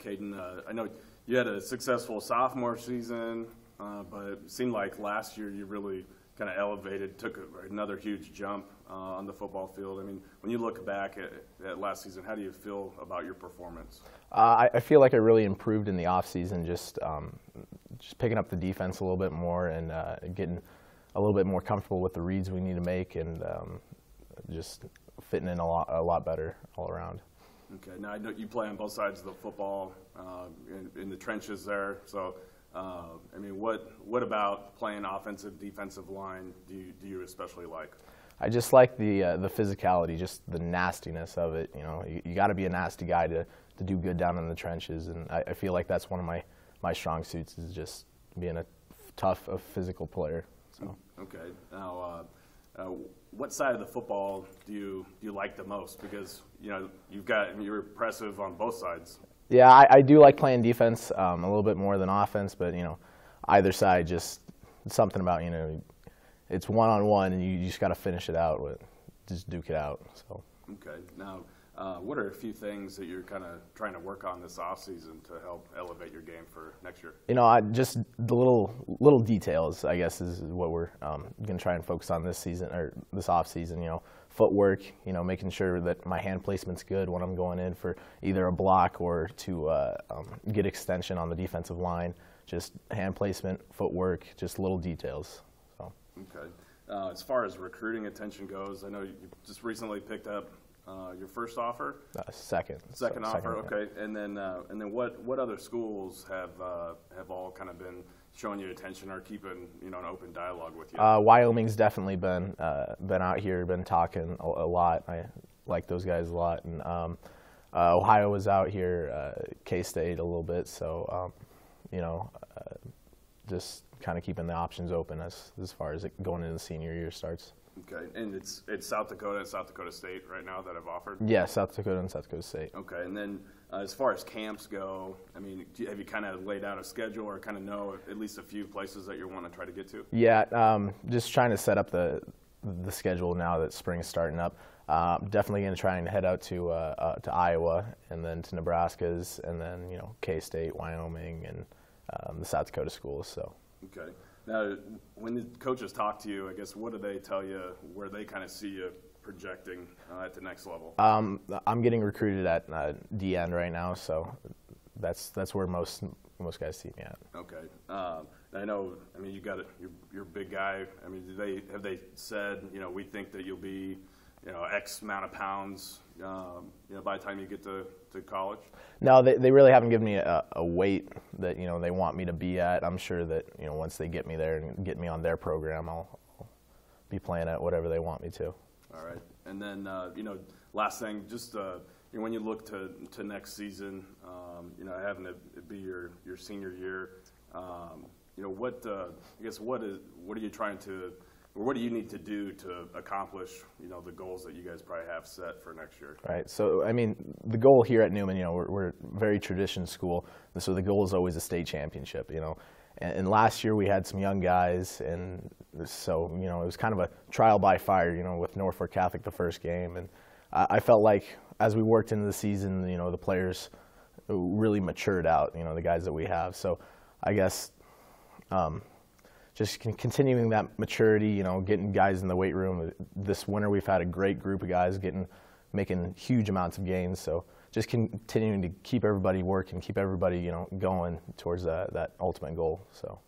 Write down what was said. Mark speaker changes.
Speaker 1: Caden, I know you had a successful sophomore season, but it seemed like last year you really kind of elevated, took another huge jump on the football field. I mean, when you look back at last season, how do you feel about your performance?
Speaker 2: I feel like I really improved in the offseason, just picking up the defense a little bit more and getting a little bit more comfortable with the reads we need to make, and just fitting in a lot better all around.
Speaker 1: Okay, now I know you play on both sides of the football, in the trenches there. So, I mean, what about playing offensive, defensive line do you especially like?
Speaker 2: I just like the physicality, just the nastiness of it. You know, you got to be a nasty guy to do good down in the trenches, and I feel like that's one of my strong suits, is just being a tough, physical player. So.
Speaker 1: Okay. Now, what side of the football do you like the most? Because you know you're impressive on both sides.
Speaker 2: Yeah, I do like playing defense a little bit more than offense, but you know, either side, just something about, you know, it's one-on-one and you just got to finish it out just duke it out. So.
Speaker 1: Okay. Now, what are a few things that you're kind of trying to work on this offseason to help elevate your game for next year?
Speaker 2: You know, just the little details, I guess, is what we're going to try and focus on this season, or this offseason. You know, footwork. You know, making sure that my hand placement's good when I'm going in for either a block or to get extension on the defensive line. Just hand placement, footwork, just little details. So.
Speaker 1: Okay. As far as recruiting attention goes, I know you just recently picked up your first offer?
Speaker 2: Second
Speaker 1: offer, okay. And then what other schools have all kind of been showing you attention or keeping, you know, an open dialogue with you?
Speaker 2: Wyoming's definitely been out here, been talking a lot. I like those guys a lot, and Ohio was out here, K-State a little bit. So you know, just kind of keeping the options open as far as it going into the senior year starts.
Speaker 1: Okay, and it's South Dakota and South Dakota State right now that have offered?
Speaker 2: Yeah, South Dakota and South Dakota State.
Speaker 1: Okay, and then as far as camps go, I mean, have you kind of laid out a schedule or kind of know at least a few places that you want to try to get to?
Speaker 2: Yeah, just trying to set up the schedule now that spring's starting up. Definitely going to try and head out to Iowa, and then to Nebraska's, and then, you know, K-State, Wyoming, and the South Dakota schools. So.
Speaker 1: Okay. Now, when the coaches talk to you, I guess, what do they tell you where they kind of see you projecting at the next level?
Speaker 2: I'm getting recruited at D-end right now, so that's where most guys see me at.
Speaker 1: Okay. I know. I mean, you're a big guy. I mean, have they said, you know, we think that you'll be, you know, X amount of pounds, you know, by the time you get to college?
Speaker 2: No, they really haven't given me a weight that, you know, they want me to be at. I'm sure that, you know, once they get me there and get me on their program, I'll be playing at whatever they want me to.
Speaker 1: All right. And then, you know, last thing, just you know, when you look to next season, you know, having it be your senior year, you know, I guess what are you trying to, or what do you need to do to accomplish, you know, the goals that you guys probably have set for next year?
Speaker 2: Right. So, I mean, the goal here at Neumann, you know, we're a very tradition school, and so the goal is always a state championship, you know. And last year we had some young guys, and so, you know, it was kind of a trial by fire, you know, with Norfolk Catholic the first game. And I felt like as we worked into the season, you know, the players really matured out, you know, the guys that we have. So I guess just continuing that maturity, you know, getting guys in the weight room. This winter we've had a great group of guys making huge amounts of gains. So just continuing to keep everybody working, keep everybody, you know, going towards that ultimate goal. So.